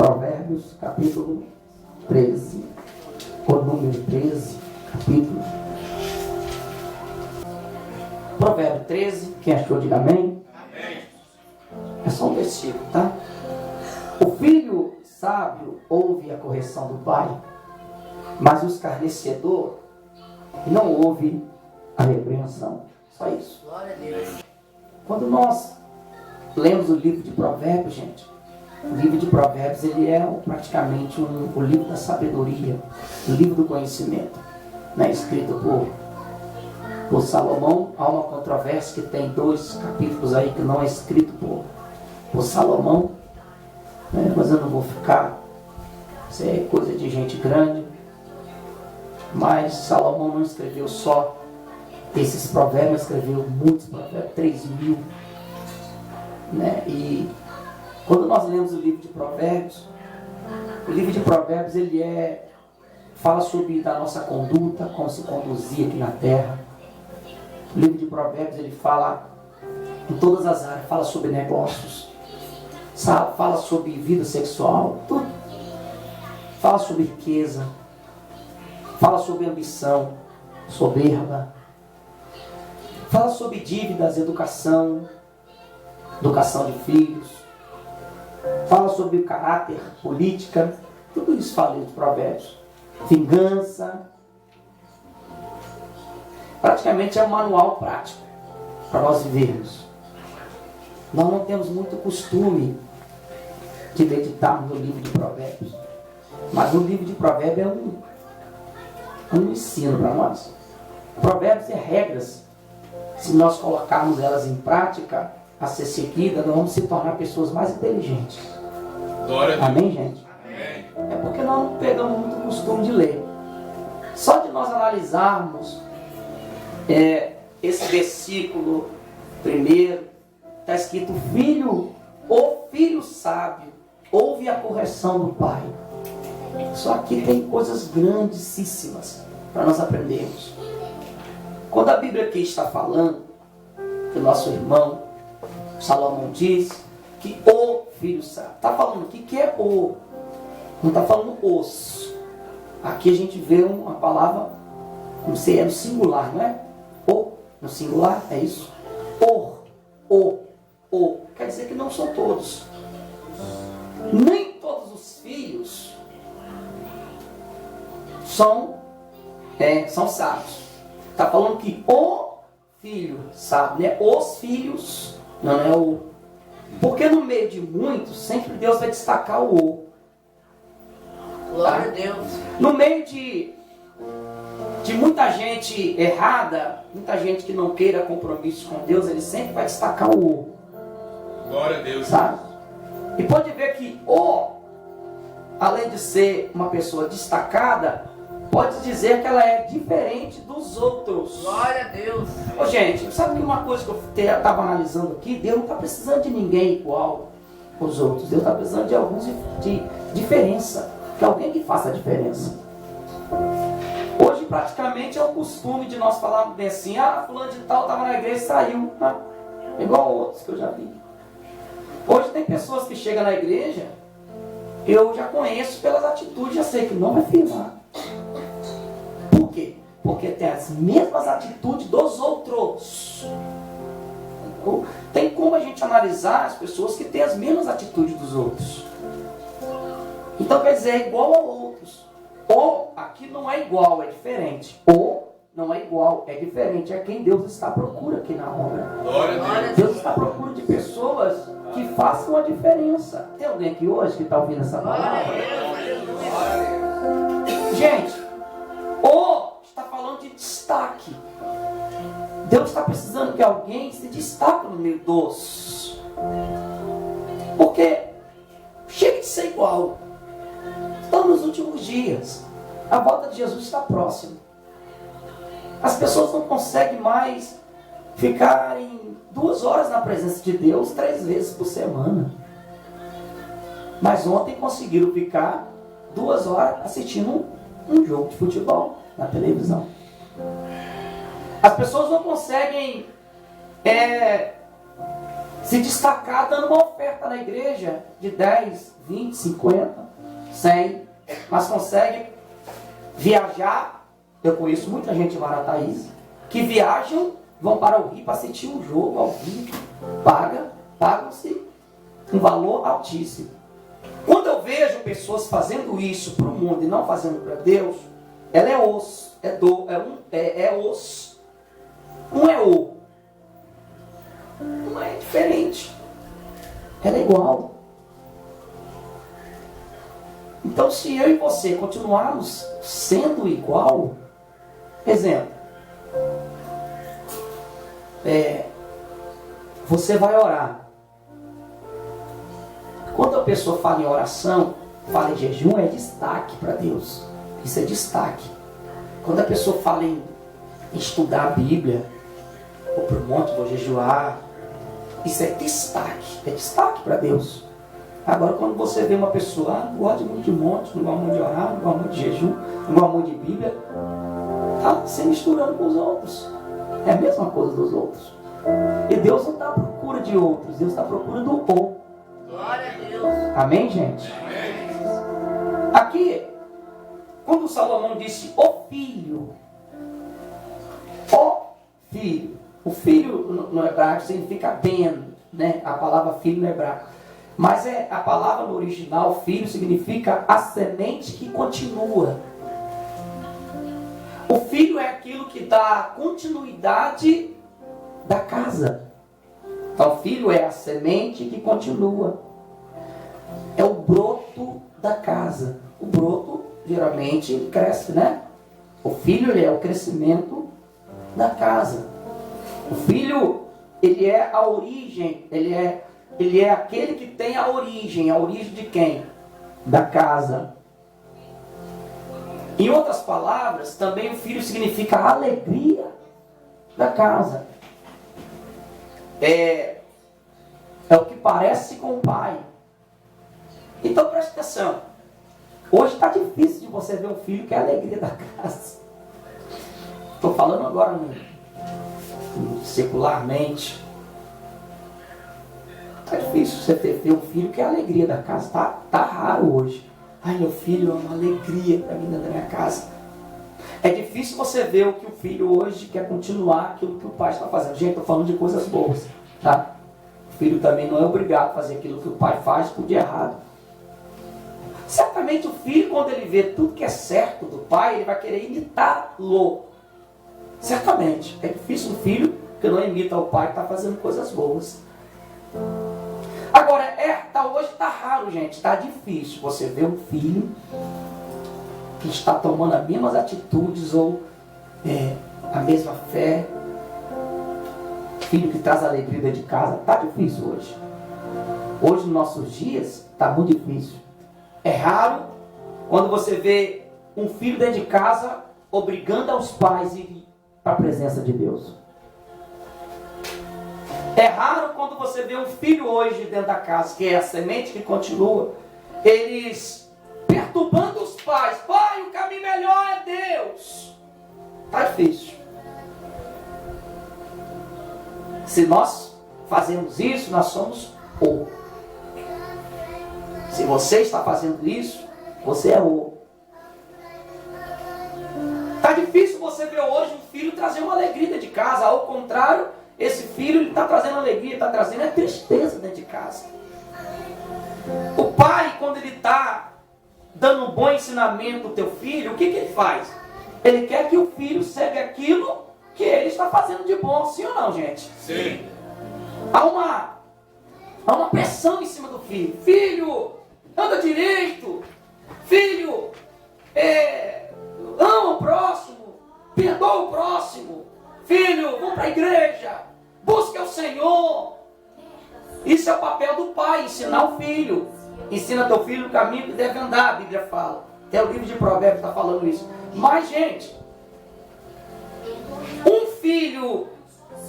Provérbios, capítulo 13, ou número 13, capítulo. Provérbio 13, quem achou, diga amém. Amém. É só um versículo, tá? O filho sábio ouve a correção do pai, mas o escarnecedor não ouve a repreensão. Só isso. Glória a Deus. Quando nós lemos o livro de Provérbios, gente, o livro de Provérbios ele é praticamente o livro da sabedoria, o livro do conhecimento, né? Escrito por Salomão. Há uma controvérsia que tem 2 capítulos aí que não é escrito por Salomão, né? Mas eu não vou ficar, isso é coisa de gente grande. Mas Salomão não escreveu só esses provérbios, escreveu muitos provérbios, 3.000, né? E quando nós lemos o livro de Provérbios, o livro de Provérbios ele fala sobre a nossa conduta, como se conduzir aqui na terra. O livro de Provérbios ele fala em todas as áreas, fala sobre negócios, fala sobre vida sexual, tudo. Fala sobre riqueza, fala sobre ambição, soberba, fala sobre dívidas, educação de filhos, fala sobre caráter, política, tudo isso fala em Provérbios. Vingança. Praticamente é um manual prático para nós vivermos. Nós não temos muito costume de meditar no livro de Provérbios, mas o livro de Provérbios é um ensino para nós. Provérbios é regras. Se nós colocarmos elas em prática, a ser seguida, nós vamos se tornar pessoas mais inteligentes. Amém, gente? Amém. É porque nós não pegamos muito costume de ler. Só de nós analisarmos esse versículo primeiro, está escrito: o filho sábio ouve a correção do pai. Só aqui tem coisas grandíssimas para nós aprendermos. Quando a Bíblia aqui está falando, que o nosso irmão Salomão diz que o filho sábio, está falando o que é o, não está falando os. Aqui a gente vê uma palavra, não sei, é no singular, não é? O, no singular, é isso? O, quer dizer que não são todos. Nem todos os filhos são sábios. Está falando que o filho sabe, né? Os filhos, não é o. Porque no meio de muitos, sempre Deus vai destacar o o. Glória a Deus. No meio de muita gente errada, muita gente que não queira compromisso com Deus, ele sempre vai destacar o o. Glória a Deus. Sabe? E pode ver que o, além de ser uma pessoa destacada, pode dizer que ela é diferente dos outros. Glória a Deus. Ô, gente, sabe que uma coisa que eu estava analisando aqui? Deus não está precisando de ninguém igual aos outros. Deus está precisando de alguns de diferença. De alguém que faça a diferença. Hoje praticamente é o costume de nós falarmos bem assim: fulano de tal estava na igreja e saiu. Igual outros que eu já vi. Hoje tem pessoas que chegam na igreja, eu já conheço pelas atitudes, já sei que não vai firmar. Por quê? Porque tem as mesmas atitudes dos outros. Tem como a gente analisar as pessoas que têm as mesmas atitudes dos outros. Então quer dizer, é igual a outros. Ou aqui não é igual, é diferente. Ou não é igual, é diferente. É quem Deus está à procura aqui na obra. Glória a Deus. Deus está à procura de pessoas que façam a diferença. Tem alguém aqui hoje que está ouvindo essa palavra? Gente, está falando de destaque. Deus está precisando que alguém se destaque no meio dos. Porque chega de ser igual. Estamos nos últimos dias. A volta de Jesus está próxima. As pessoas não conseguem mais ficarem 2 horas na presença de Deus 3 vezes por semana. Mas ontem conseguiram ficar 2 horas assistindo um jogo de futebol na televisão. As pessoas não conseguem se destacar dando uma oferta na igreja de 10, 20, 50, 100, mas consegue viajar. Eu conheço muita gente em Marataízes que viajam, vão para o Rio para assistir um jogo ao vivo, pagam-se um valor altíssimo. Quando eu vejo pessoas fazendo isso para o mundo e não fazendo para Deus, ela é osso, é osso, não é o. Não é diferente. Ela é igual. Então, se eu e você continuarmos sendo igual, exemplo, você vai orar. Quando a pessoa fala em oração, fala em jejum, é destaque para Deus. Isso é destaque. Quando a pessoa fala em estudar a Bíblia, vou para o monte, vou jejuar, isso é destaque para Deus. Agora, quando você vê uma pessoa, não gosta muito de monte, não gosta muito de orar, não gosta muito de jejum, não gosta muito de Bíblia, está se misturando com os outros. É a mesma coisa dos outros. E Deus não está à procura de outros, Deus está à procura do o. Glória a Deus. Amém, gente? Aqui, quando Salomão disse o filho, o filho no hebraico significa ben, né? A palavra filho no hebraico. Mas a palavra no original, filho, significa a semente que continua. O filho é aquilo que dá continuidade da casa. Então, o filho é a semente que continua. É o broto da casa. O broto, geralmente, ele cresce, né? O filho, ele é o crescimento da casa. O filho, ele é a origem, ele é aquele que tem a origem de quem? Da casa. Em outras palavras, também o filho significa a alegria da casa. É o que parece com o pai. Então preste atenção. Hoje está difícil de você ver um filho que é a alegria da casa. Estou falando agora secularmente. Está difícil você ver um filho que é a alegria da casa. Tá raro hoje. Ai, meu filho é uma alegria para mim dentro da minha casa. É difícil você ver o que o filho hoje quer continuar aquilo que o pai está fazendo. Gente, estou falando de coisas boas, tá? O filho também não é obrigado a fazer aquilo que o pai faz, tudo de errado. Certamente o filho, quando ele vê tudo que é certo do pai, ele vai querer imitá-lo. Certamente. É difícil um filho que não imita o pai que está fazendo coisas boas. Agora, hoje está raro, gente. Está difícil você ver um filho que está tomando as mesmas atitudes ou a mesma fé. Filho que traz a alegria dentro de casa. Está difícil hoje. Hoje, nos nossos dias, está muito difícil. É raro quando você vê um filho dentro de casa obrigando aos pais a ir para a presença de Deus. É raro quando você vê um filho hoje dentro da casa, que é a semente que continua, eles perturbando os pais. Pai, o caminho melhor é Deus. Está difícil. Se nós fazemos isso, nós somos o. Se você está fazendo isso, você é o. Está difícil você ver hoje um filho trazer uma alegria dentro de casa. Ao contrário, esse filho está trazendo alegria, está trazendo tristeza dentro de casa. O pai, quando ele está dando um bom ensinamento ao teu filho, o que ele faz? Ele quer que o filho segue aquilo que ele está fazendo de bom, sim ou não, gente? Sim. Há uma pressão em cima do filho. Filho, anda direito. Filho, ama o próximo. Perdoa o próximo. Filho, vamos para a igreja. Busca o Senhor. Isso é o papel do pai, ensinar o filho. Ensina teu filho no caminho que deve andar, a Bíblia fala. Até o livro de Provérbios está falando isso. Mas, gente, um filho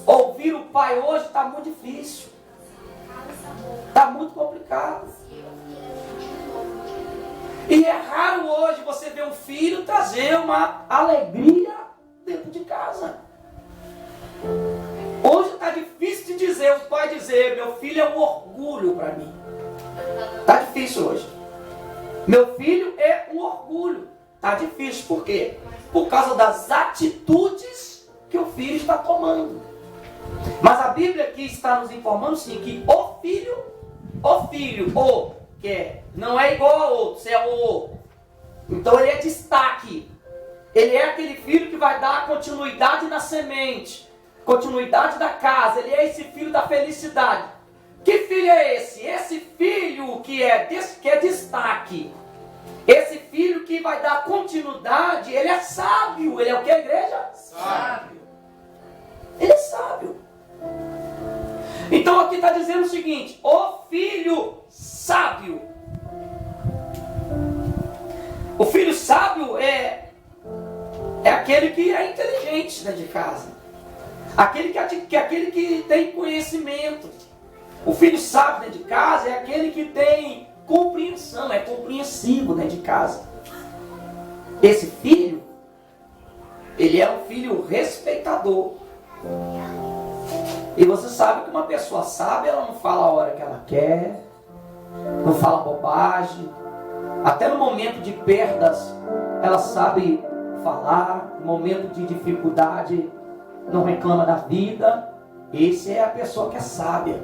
ouvir o pai hoje está muito difícil. Está muito complicado. E é raro hoje você ver um filho trazer uma alegria dentro de casa. Hoje está difícil de dizer dizer, o pai dizer, meu filho é um orgulho para mim. Tá difícil hoje. Meu filho é um orgulho. Tá difícil, por quê? Por causa das atitudes que o filho está tomando. Mas a Bíblia aqui está nos informando sim, que o filho, que não é igual a outro, é o. Então ele é destaque. Ele é aquele filho que vai dar continuidade na semente, continuidade da casa. Ele é esse filho da felicidade. Que filho é esse? Esse filho que é destaque. Esse filho que vai dar continuidade, ele é sábio. Ele é o que, igreja? Sábio. Ele é sábio. Então aqui está dizendo o seguinte: o filho sábio. O filho sábio é aquele que é inteligente dentro de casa. Aquele que tem conhecimento. O filho sábio dentro de casa é aquele que tem compreensão, é compreensivo dentro de casa. Esse filho, ele é um filho respeitador. E você sabe que uma pessoa sábia, ela não fala a hora que ela quer, não fala bobagem. Até no momento de perdas, ela sabe falar. No momento de dificuldade, não reclama da vida. Esse é a pessoa que é sábia.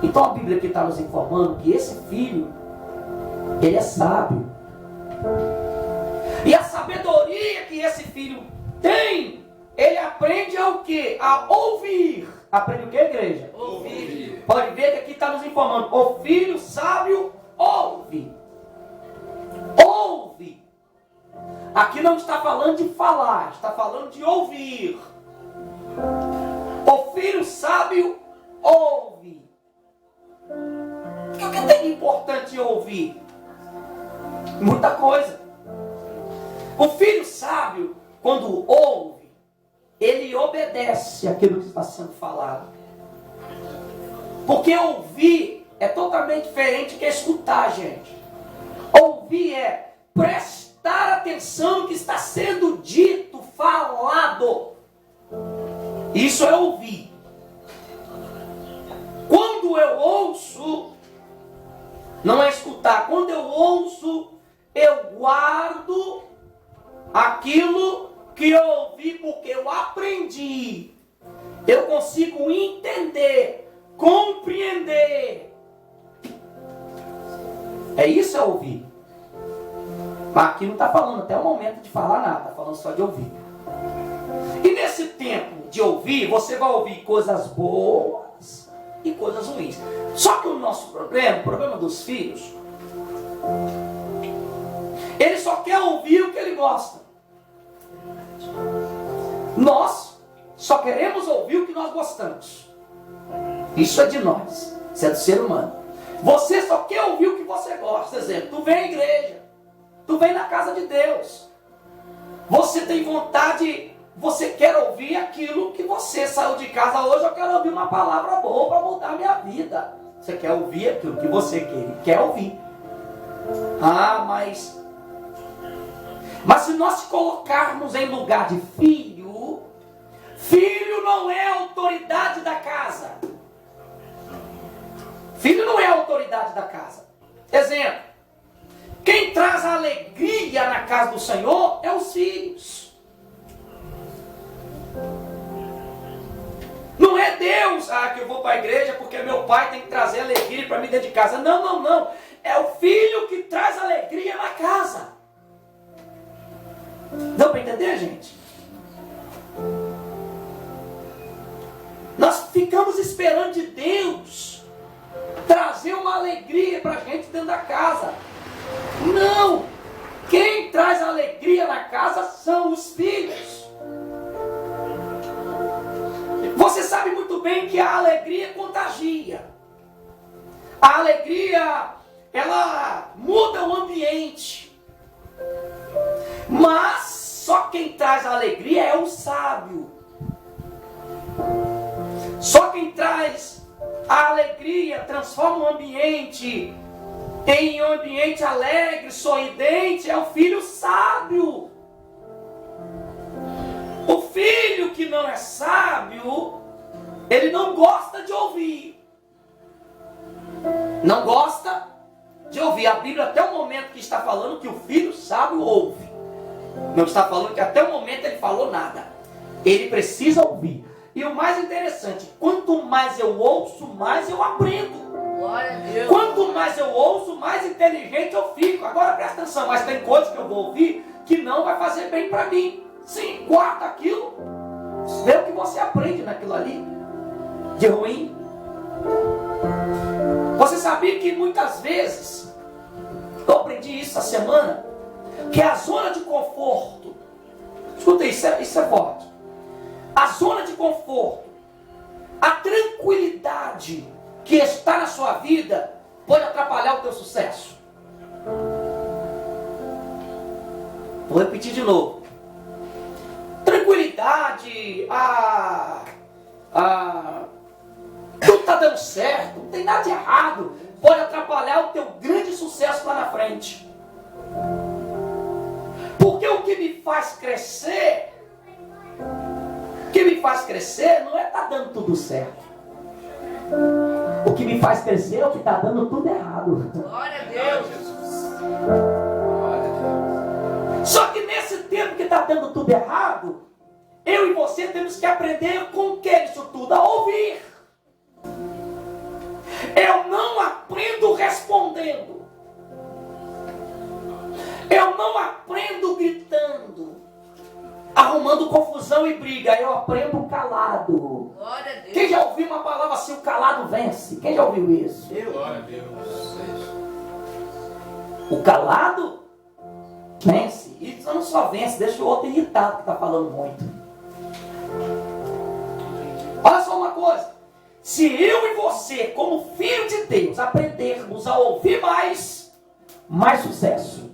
Então a Bíblia aqui está nos informando que esse filho, ele é sábio. E a sabedoria que esse filho tem, ele aprende ao quê? A ouvir. Aprende o que, igreja? Ouvir. Pode ver que aqui está nos informando. O filho sábio ouve. Ouve. Aqui não está falando de falar, está falando de ouvir. O filho sábio ouve. O que tem de importante ouvir? Muita coisa. O filho sábio, quando ouve, ele obedece aquilo que está sendo falado. Porque ouvir é totalmente diferente que escutar, gente. Ouvir é prestar atenção no que está sendo dito, falado. Isso é ouvir. Quando eu ouço, não é escutar. Quando eu ouço, eu guardo aquilo que eu ouvi, porque eu aprendi. Eu consigo entender, compreender. É isso, é ouvir. Mas aqui não está falando até o momento de falar nada, está falando só de ouvir. E nesse tempo de ouvir, você vai ouvir coisas boas e coisas ruins. Só que o nosso problema, o problema dos filhos, ele só quer ouvir o que ele gosta. Nós só queremos ouvir o que nós gostamos. Isso é de nós, isso é do ser humano. Você só quer ouvir o que você gosta. Por exemplo, tu vem à igreja, tu vem na casa de Deus, você tem vontade, você quer ouvir aquilo que você saiu de casa hoje. Eu quero ouvir uma palavra boa para mudar a minha vida. Você quer ouvir aquilo que você quer ouvir. Mas se nós se colocarmos em lugar de filho, filho não é autoridade da casa. Filho não é autoridade da casa. Exemplo, quem traz a alegria na casa do Senhor é os filhos. Não é Deus, que eu vou para a igreja porque meu pai tem que trazer alegria para mim dentro de casa. Não. É o filho que traz alegria na casa. Deu para entender, gente? Nós ficamos esperando de Deus trazer uma alegria para a gente dentro da casa. Não! Quem traz alegria na casa são os filhos. Você sabe muito bem que a alegria contagia. A alegria, ela muda o ambiente. Mas só quem traz a alegria é o sábio. Só quem traz a alegria, transforma o ambiente em um ambiente alegre, sorridente, é o filho sábio. O filho que não é sábio, Ele não gosta de ouvir. Não gosta de ouvir. A Bíblia até o momento que está falando que o filho sábio ouve. Não está falando que até o momento ele falou nada. Ele precisa ouvir. E o mais interessante, quanto mais eu ouço, mais eu aprendo. Glória a Deus. Quanto mais eu ouço, mais inteligente eu fico. Agora presta atenção, mas tem coisas que eu vou ouvir que não vai fazer bem para mim. Sim, guarda aquilo. Vê o que você aprende naquilo ali de ruim. Você sabia que muitas vezes, eu aprendi isso essa semana, que a zona de conforto, escuta isso é forte. A zona de conforto, a tranquilidade que está na sua vida pode atrapalhar o teu sucesso. Vou repetir de novo. Tranquilidade, tudo está dando certo, não tem nada de errado, pode atrapalhar o teu grande sucesso lá na frente. Porque o que me faz crescer, não é estar dando tudo certo. O que me faz crescer é o que está dando tudo errado. Glória a Deus. Só que nesse tempo que está dando tudo errado, eu e você temos que aprender com o que isso tudo? A ouvir. Eu não aprendo respondendo. Eu não aprendo gritando, arrumando confusão e briga. Eu aprendo calado. Glória a Deus. Quem já ouviu uma palavra assim, o calado vence? Quem já ouviu isso? Glória a Deus. O calado vence. E não só vence, deixa o outro irritado que está falando muito. Olha só uma coisa. Se eu e você, como filho de Deus, aprendermos a ouvir mais sucesso.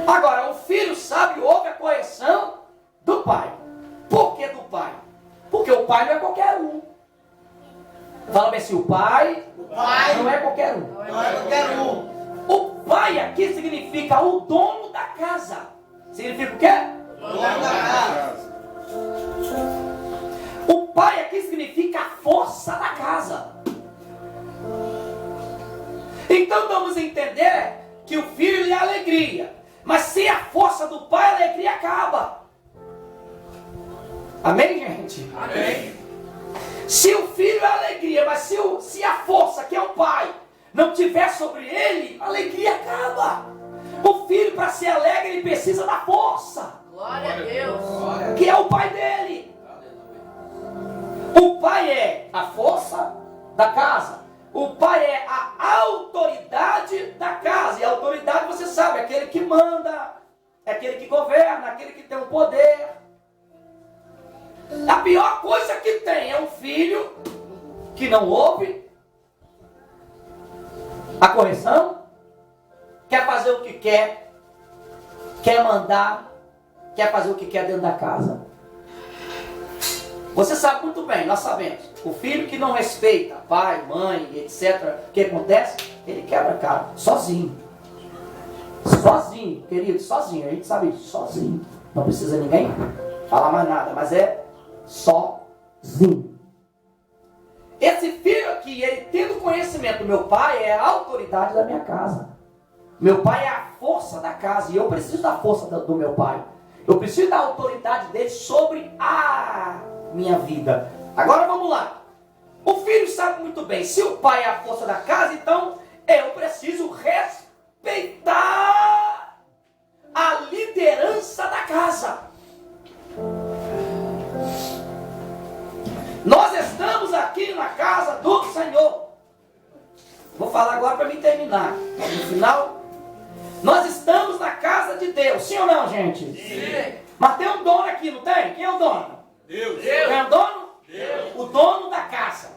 Agora, o filho sábio ouve a correção do pai. Por que do pai? Porque o pai não é qualquer um. Fala bem assim, o pai não é qualquer um. Não é qualquer um. O pai aqui significa o dono da casa. Significa o quê? Dono da casa. O pai aqui significa a força da casa. Então vamos entender que o filho é alegria. Mas sem a força do pai, a alegria acaba. Amém, gente? Amém. Se o filho é alegria, mas se a força, que é o pai, não tiver sobre ele, a alegria acaba. O filho, para ser alegre, ele precisa da força, Glória a Deus. que é o pai dele. O pai é a força da casa. O pai é a autoridade da casa. E a autoridade, você sabe, é aquele que manda, é aquele que governa, aquele que tem o poder. A pior coisa que tem é um filho que não ouve a correção, quer fazer o que quer mandar, quer fazer o que quer dentro da casa. Você sabe muito bem, nós sabemos. O filho que não respeita pai, mãe, etc. O que acontece? Ele quebra a cara, sozinho. Sozinho, querido, sozinho. A gente sabe isso, sozinho. Não precisa ninguém falar mais nada, mas é sozinho. Esse filho aqui, ele tendo conhecimento do meu pai, é a autoridade da minha casa. Meu pai é a força da casa e eu preciso da força do meu pai. Eu preciso da autoridade dele sobre a minha vida. Agora vamos lá. O filho sabe muito bem, se o pai é a força da casa, então eu preciso respeitar a liderança da casa. Nós estamos aqui na casa do Senhor. Vou falar agora para me terminar. No final, nós estamos na casa de Deus. Sim ou não, gente? Sim. Mas tem um dono aqui, não tem? Quem é o dono? Deus. Quem é o dono? Deus. O dono da casa.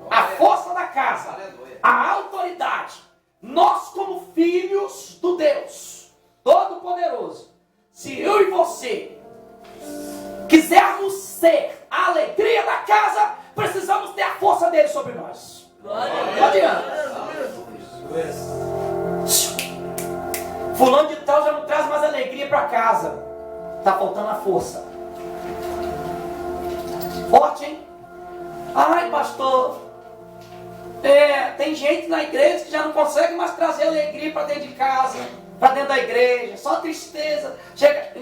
A força da casa. A autoridade. Nós, como filhos do Deus Todo-Poderoso, se eu e você quisermos ser a alegria da casa, precisamos ter a força dele sobre nós. Não adianta. Fulano de tal já não traz mais alegria para casa. Está faltando a força. Forte, hein? Ai, pastor, tem gente na igreja que já não consegue mais trazer alegria para dentro de casa, para dentro da igreja, só tristeza. Chega,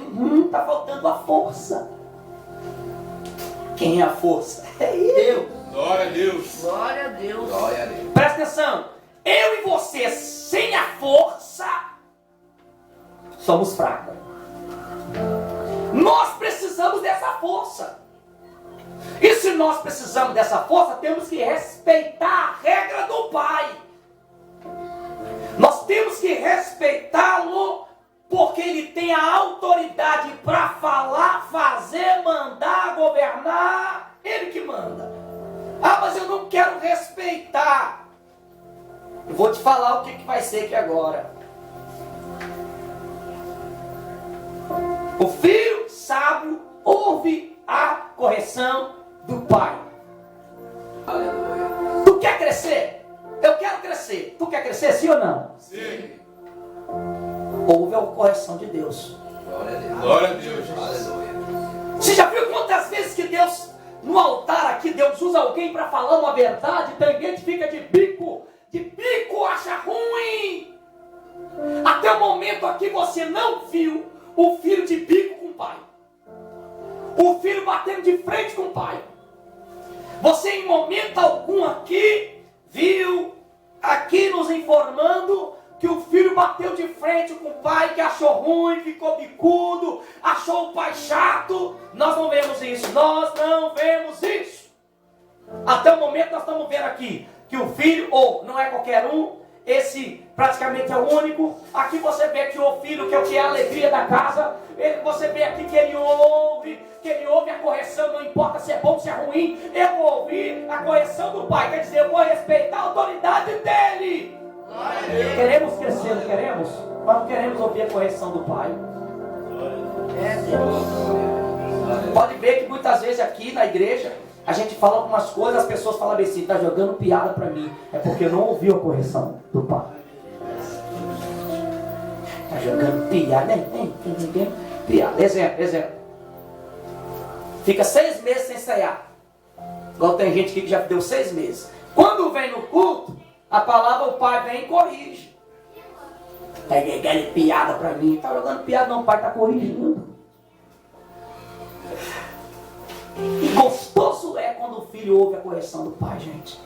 tá faltando a força. Quem é a força? É eu. Glória a Deus. Glória a Deus. Glória a Deus. Presta atenção. Eu e você, sem a força, somos fracos. Nós precisamos dessa força. E se nós precisamos dessa força, temos que respeitar a regra do Pai. Nós temos que respeitá-lo, porque Ele tem a autoridade para falar, fazer, mandar, governar. Ele que manda. Ah, mas eu não quero respeitar. Eu vou te falar o que vai ser aqui agora. O filho sábio ouve a correção do pai. Aleluia. Tu quer crescer? Eu quero crescer. Tu quer crescer, sim ou não? Sim. Ouve a correção de Deus. Glória a Deus. Glória a Deus. Aleluia. Você já viu quantas vezes que Deus, no altar aqui, Deus usa alguém para falar uma verdade, tem gente que fica de bico, acha ruim. Até o momento aqui você não viu o filho de bico com o pai. O filho batendo de frente com o pai. Você em momento algum aqui viu, aqui nos informando que o filho bateu de frente com o pai, que achou ruim, ficou bicudo, achou o pai chato. Nós não vemos isso, nós não vemos isso. Até o momento nós estamos vendo aqui que o filho, ou não é qualquer um, esse praticamente é o único. Aqui você vê que o filho, que é o que é a alegria da casa, você vê aqui que ele ouve a correção, não importa se é bom, se é ruim, eu vou ouvir a correção do pai, quer dizer, eu vou respeitar a autoridade dele. Queremos crescer, não queremos? Mas não queremos ouvir a correção do pai. Pode ver que muitas vezes aqui na igreja a gente fala algumas coisas, as pessoas falam assim, está jogando piada para mim. É porque não ouviu a correção do pai. Está jogando piada, piada. Exemplo. Fica 6 meses sem ensaiar. Igual tem gente aqui que já deu 6 meses. Quando vem no culto, a palavra, o pai vem e corrige. Está jogando piada para mim. Está jogando piada, não, o pai está corrigindo. E gostoso é quando o filho ouve a correção do pai, gente.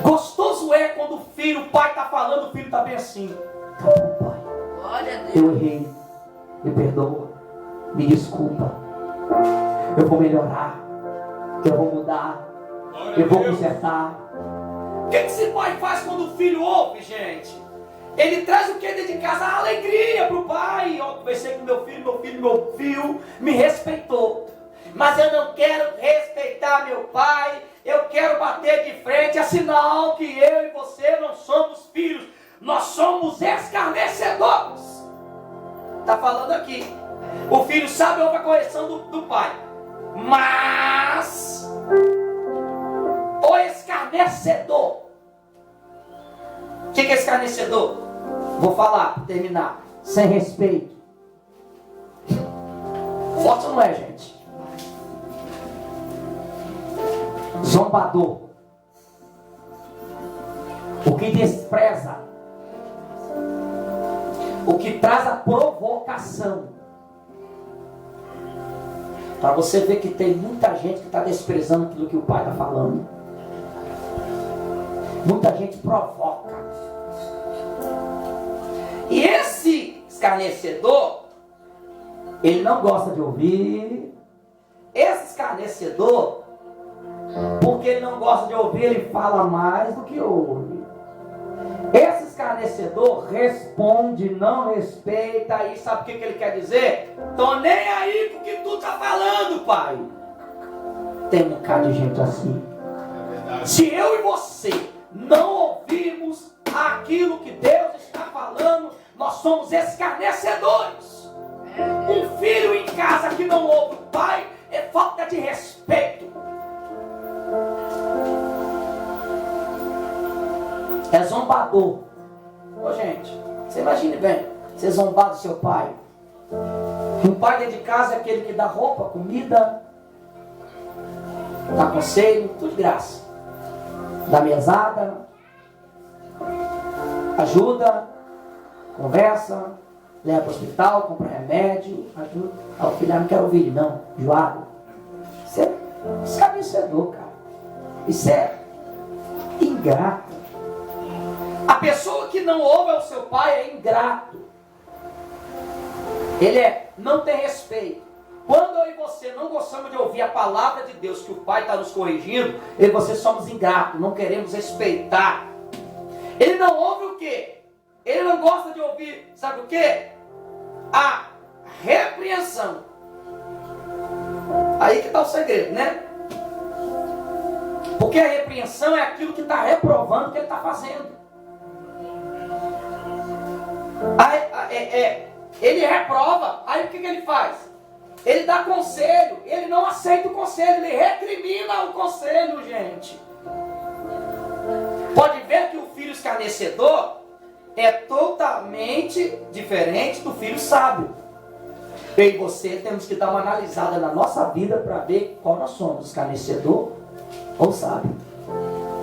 Gostoso é quando o pai está falando, o filho está bem assim. Tá bom, pai. Glória a Deus. Eu errei. Me perdoa. Me desculpa. Eu vou melhorar. Eu vou mudar. Eu vou consertar. O que esse pai faz quando o filho ouve, gente? Ele traz o que dentro de casa? A alegria para o pai. Eu conversei com meu filho me respeitou. Mas eu não quero respeitar meu pai, eu quero bater de frente, é sinal que eu e você não somos filhos, nós somos escarnecedores. Está falando aqui, o filho sabe ouve a correção do pai, mas o escarnecedor, o que é escarnecedor? Vou falar, para terminar, sem respeito. Forte ou não é, gente? Zombador, o que despreza, o que traz a provocação. Para você ver que tem muita gente que está desprezando aquilo que o pai está falando. Muita gente provoca. E esse escarnecedor, ele não gosta de ouvir. Esse escarnecedor, porque ele não gosta de ouvir, ele fala mais do que ouve. Esse escarnecedor responde, não respeita, e sabe o que ele quer dizer? Tô nem aí com o que tu tá falando, pai. Tem um bocado de gente assim. Se eu e você não ouvirmos aquilo que Deus está falando, nós somos escarnecedores. Um filho em casa que não ouve o pai é falta de respeito. É zombador. Ô gente, você imagine bem, você zombar do seu pai. Um pai dentro de casa é aquele que dá roupa, comida, dá conselho, tudo de graça. Dá mesada, ajuda, conversa, leva para o hospital, compra remédio, ajuda. Aí o filho não quer ouvir, não, enjoado. Isso é escarnecedor, cara. Isso é ingrato. A pessoa que não ouve ao seu pai é ingrato. Ele não tem respeito. Quando eu e você não gostamos de ouvir a palavra de Deus, que o Pai está nos corrigindo, eu e você somos ingratos, não queremos respeitar. Ele não ouve o quê? Ele não gosta de ouvir, sabe o quê? A repreensão. Aí que está o segredo, né? Porque a repreensão é aquilo que está reprovando o que ele está fazendo. Ele reprova, aí o que ele faz? Ele dá conselho, ele não aceita o conselho, ele recrimina o conselho, gente. Pode ver que o filho escarnecedor é totalmente diferente do filho sábio. Eu e você temos que dar uma analisada na nossa vida para ver qual nós somos, escarnecedor ou sábio.